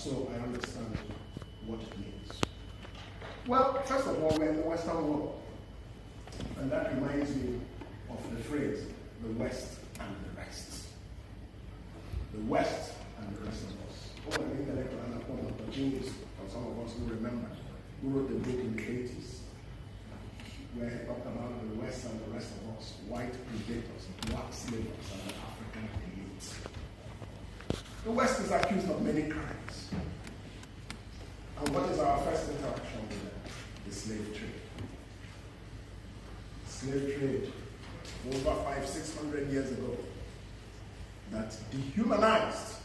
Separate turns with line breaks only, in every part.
so I understand what it means. Well, first of all, we're in the Western world. And that reminds me of the phrase, the West and the rest. The West and the rest of us. Oh, an intellectual and a genius, for some of us who remember, who wrote the book in the 80s, where he talked about the West and the rest of us, white predators, black slavers, and the African elite. The West is accused of many crimes. And what is our first interaction with them? The slave trade. Slave trade, over 500-600 years ago, that dehumanized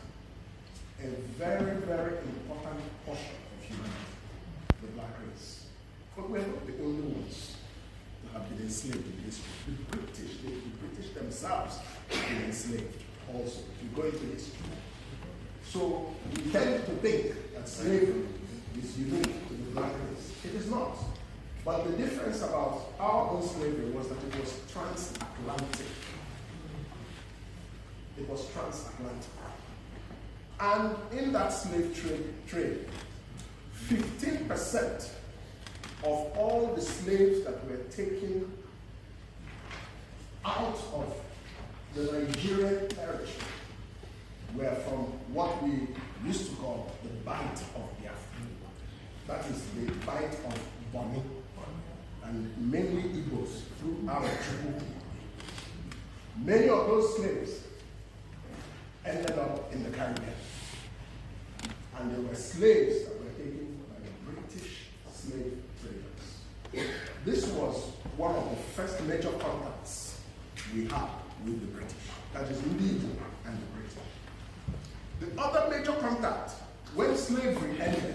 a very, very important portion of humanity, the black race. But we're not the only ones that have been enslaved in history. The British themselves have been enslaved also. You go into history. So we tend to think that slavery is unique to the black race. It is not. But the difference about our own slavery was that it was transatlantic. It was transatlantic. And in that slave trade, 15% of all the slaves that were taken out of the Nigerian territory were from what we used to call the Bight of Biafra. That is the Bight of Bonny, and mainly Igbos throughout Djibouti. Many of those slaves ended up in the Caribbean. And they were slaves that were taken by the British slave traders. This was one of the first major contacts we had with the British. That is Ndigbo and the British. The other major contact, when slavery ended,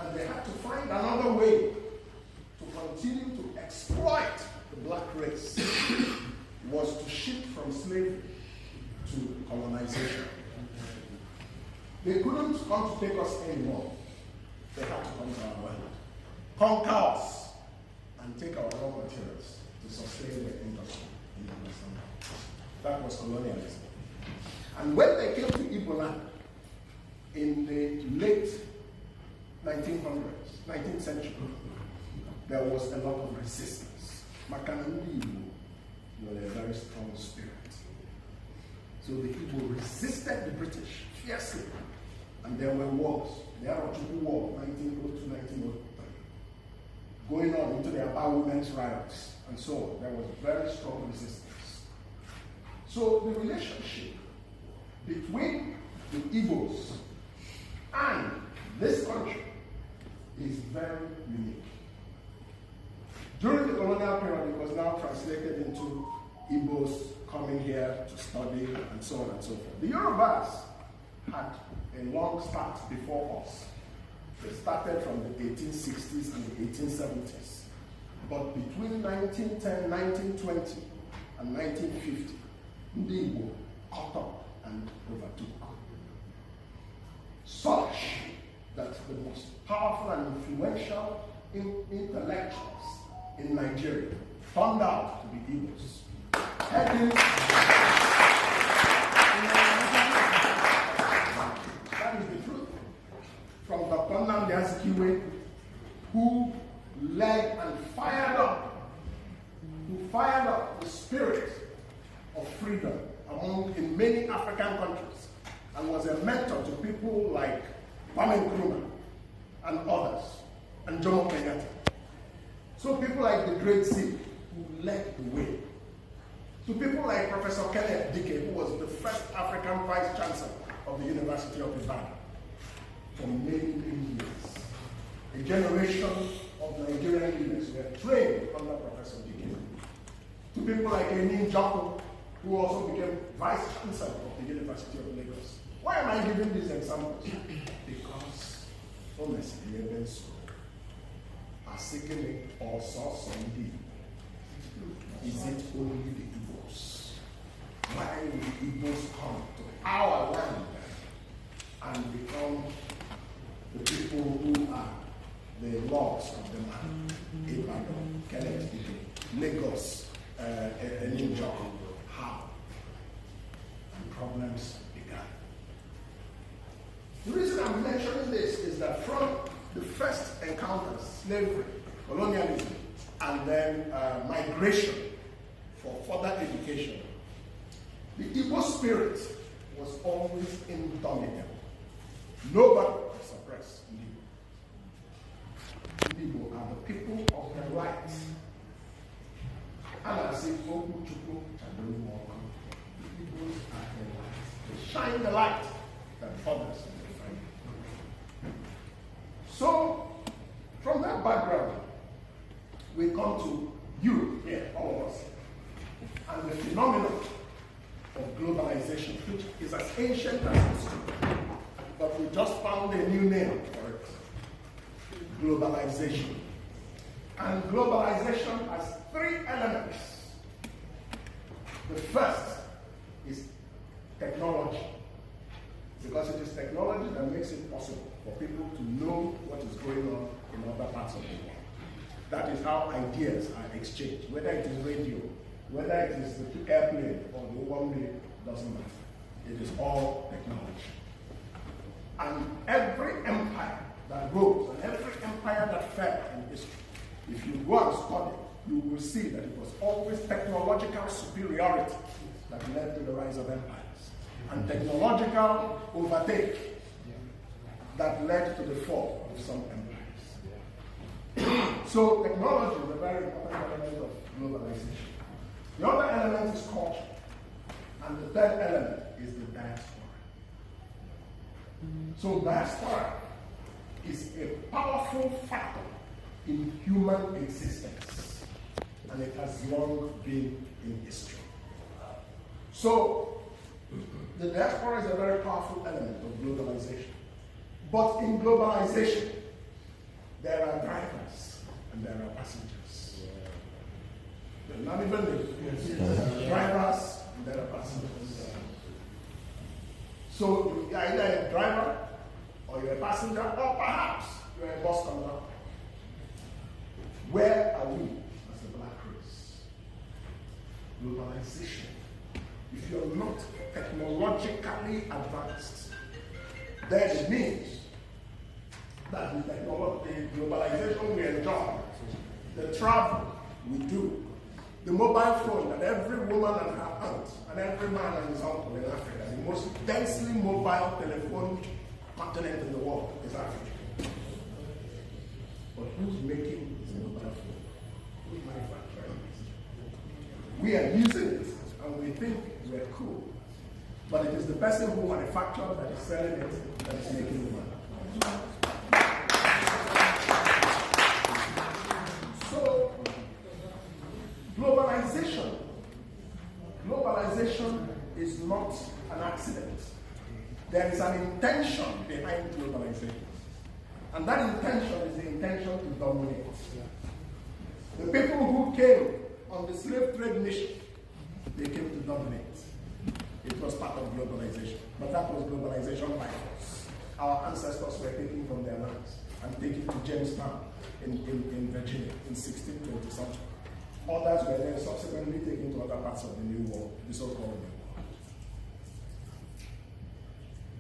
and they had to find another way to continue to exploit the black race, was to shift from slavery to colonization. They couldn't come to take us anymore. They had to come to our land, conquer us, and take our raw materials to sustain the industry in the Western world. That was colonialism. And when they came to Igbo land in the late 19th century, there was a lot of resistance. Makana Ndigbo were a very strong spirit. So the Igbo resisted the British fiercely. And there were wars. The Arochukwu War, 1902, 1903, going on into the Aba women's riots, and so on. There was very strong resistance. So the relationship between the Igbos and this country is very unique. During the colonial period, it was now translated into Igbos coming here to study, and so on and so forth. The Yorubas had a long start before us. They started from the 1860s and the 1870s. But between 1910, 1920, and 1950, Ndigbo caught up and overtook. Such that the most powerful and influential intellectuals in Nigeria turned out to be Igbos. That is the truth. From Dr. Nnamdi Azikiwe, who led and fired up the spirit of freedom in many African countries, and was a mentor to people like Kwame Nkrumah and others, and Jomo Kenyatta. So people like the Great Sikh, who led the way. To people like Professor Kenneth Dike, who was the first African Vice Chancellor of the University of Ibadan for many, many years. A generation of Nigerian leaders were trained under Professor Dike. To people like Enin Joko, who also became Vice Chancellor of the University of Lagos. Why am I giving these examples? Because, honestly, events are seeking or saw somebody. Is it only the Igbos? Why will the Igbos come to our land and become the people who are the lords of the land? Ibadan, Kenneth Dike, Lagos, Enin Joko. How? And problems began. The reason I'm mentioning this is that from the first encounters, slavery, colonialism, and then migration for further education, the Igbo spirit was always indomitable. Nobody could suppress Ndigbo. Ndigbo are the people of the light. And I say, Oku Chukwu Chadori Moku. The Igbos are the light. They shine the light that others may find. So, from that background, we come to Europe here, all of us, and the phenomenon of globalization, which is as ancient as history, but we just found a new name for it. Globalization. And globalization has three elements. The first is technology, because it is technology that makes it possible for people to know what is going on in other parts of the world. That is how ideas are exchanged, whether it is radio, whether it is the airplane or the one-way, doesn't matter. It is all technology. And every empire that rose and every empire that fell in history, if you go and study, you will see that it was always technological superiority that led to the rise of empires, and technological overtake that led to the fall of some empires. So technology is a very important element of globalization. The other element is culture, and the third element is the diaspora. So diaspora is a powerful factor in human existence, and it has long been in history. So the diaspora is a very powerful element of globalization. But in globalization, there are drivers and there are passengers. They're not even the drivers and there are passengers. So you're either a driver or you're a passenger, or perhaps you're a bus conductor. Where are we as a black race? Globalization. If you're not technologically advanced, then it means that the globalization we enjoy, the travel we do, the mobile phone that every woman and her aunt and every man and his uncle in Africa, the most densely mobile telephone continent in the world is Africa. But who's making this mobile phone? Who's manufacturing it? We are using it and we think we're cool. But it is the person who manufactured that is selling it that is making the money. So, globalization is not an accident. There is an intention behind globalization. And that intention is the intention to dominate. The people who came on the slave trade mission, they came to dominate. It was part of globalization. But that was globalization by force. Our ancestors were taken from their lands and taken to Jamestown in Virginia in 1620 something. Others were then subsequently taken to other parts of the New World, the so-called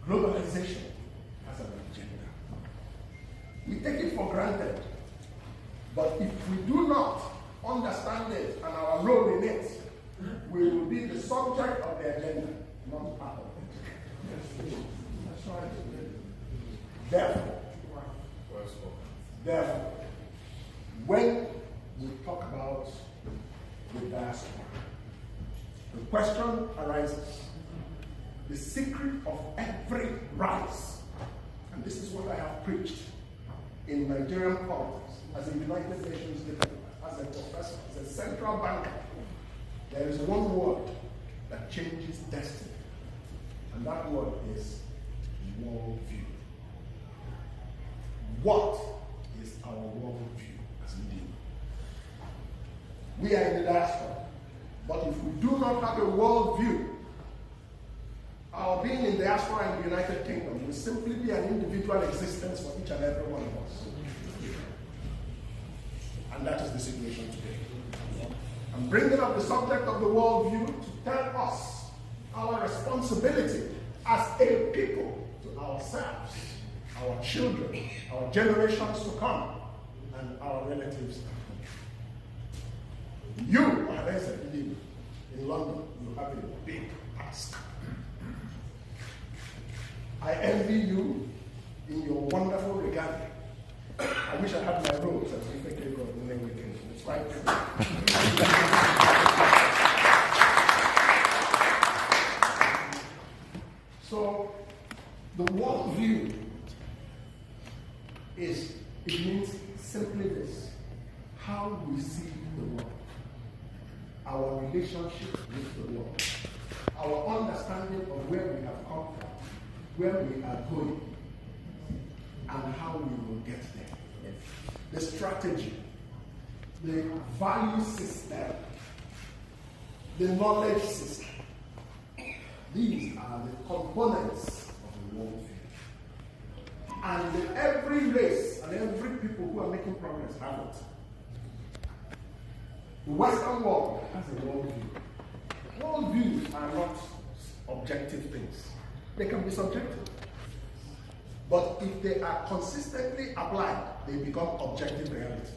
New World. Globalization has an agenda. We take it for granted. But if we do not understand it and our role in it, we will be the subject of the agenda, not part of it. That's right. Therefore, when we talk about the diaspora, the question arises, the secret of every rise, and this is what I have preached in Nigerian politics, as a United Nations diplomat, as a professor, as a central banker. There is one word that changes destiny, and that word is worldview. What is our worldview as Ndigbo? We are in the diaspora, but if we do not have a worldview, our being in the diaspora in the United Kingdom will simply be an individual existence for each and every one of us. And that is the situation today. I'm bringing up the subject of the worldview to tell us our responsibility as a people to ourselves our children, our generations to come, and our relatives at home. You, Ohanaeze Ndigbo, in London, you have a big task. I envy you in your wonderful regalia. I wish I had my robes as if I came on the weekend. It's quite true. So, the worldview it means simply this: how we see the world, our relationship with the world, our understanding of where we have come from, where we are going, and how we will get there. The strategy, the value system, the knowledge system. These are the components of the worldview. And every race and every people who are making progress have it. The Western world has a worldview. Worldviews are not objective things. They can be subjective. But if they are consistently applied, they become objective reality.